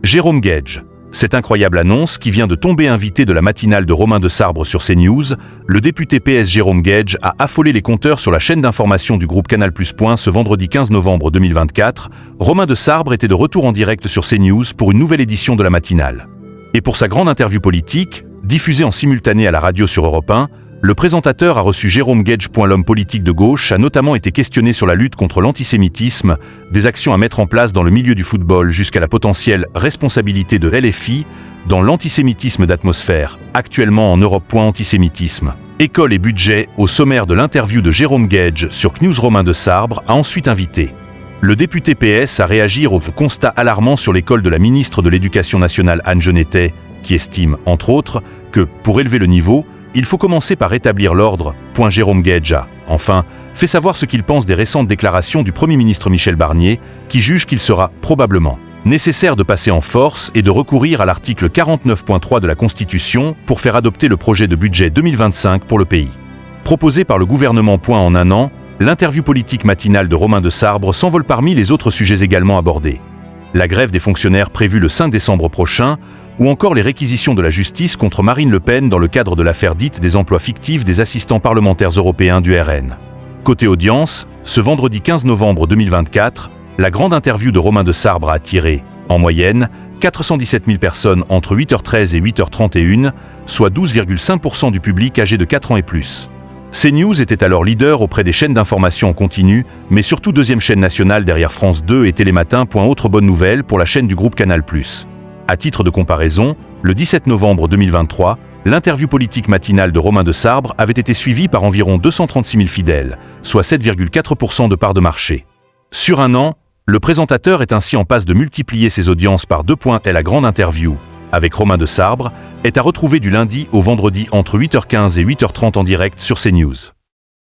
Jérôme Guedj. Cette incroyable annonce qui vient de tomber invité de la matinale de Romain de Sabre sur CNews, le député PS Jérôme Guedj a affolé les compteurs sur la chaîne d'information du groupe Canal+. Ce vendredi 15 novembre 2024, Romain de Sabre était de retour en direct sur CNews pour une nouvelle édition de la matinale. Et pour sa grande interview politique, diffusée en simultané à la radio sur Europe 1, le présentateur a reçu Jérôme Guedj. L'homme politique de gauche a notamment été questionné sur la lutte contre l'antisémitisme, des actions à mettre en place dans le milieu du football jusqu'à la potentielle responsabilité de LFI dans l'antisémitisme d'atmosphère, actuellement en Europe. Antisémitisme, école et budget au sommaire de l'interview de Jérôme Guedj sur CNews. Romain de Sabre a ensuite invité le député PS à réagir au constat alarmant sur l'école de la ministre de l'Éducation nationale Anne Genetet, qui estime, entre autres, que, pour élever le niveau, il faut commencer par rétablir l'ordre. Jérôme Guedj a, enfin, fait savoir ce qu'il pense des récentes déclarations du Premier ministre Michel Barnier, qui juge qu'il sera probablement nécessaire de passer en force et de recourir à l'article 49.3 de la Constitution pour faire adopter le projet de budget 2025 pour le pays. Proposé par le gouvernement. En un an, l'interview politique matinale de Romain de Sabre s'envole parmi les autres sujets également abordés. La grève des fonctionnaires prévue le 5 décembre prochain, ou encore les réquisitions de la justice contre Marine Le Pen dans le cadre de l'affaire dite des emplois fictifs des assistants parlementaires européens du RN. Côté audience, ce vendredi 15 novembre 2024, la grande interview de Romain de Sabre a attiré, en moyenne, 417 000 personnes entre 8h13 et 8h31, soit 12,5% du public âgé de 4 ans et plus. CNews était alors leader auprès des chaînes d'information en continu, mais surtout deuxième chaîne nationale derrière France 2 et Télématin. Autre bonne nouvelle pour la chaîne du groupe Canal+. À titre de comparaison, le 17 novembre 2023, l'interview politique matinale de Romain de Sabre avait été suivie par environ 236 000 fidèles, soit 7,4% de part de marché. Sur un an, le présentateur est ainsi en passe de multiplier ses audiences par 2. La grande interview, avec Romain de Sabre, est à retrouver du lundi au vendredi entre 8h15 et 8h30 en direct sur CNews.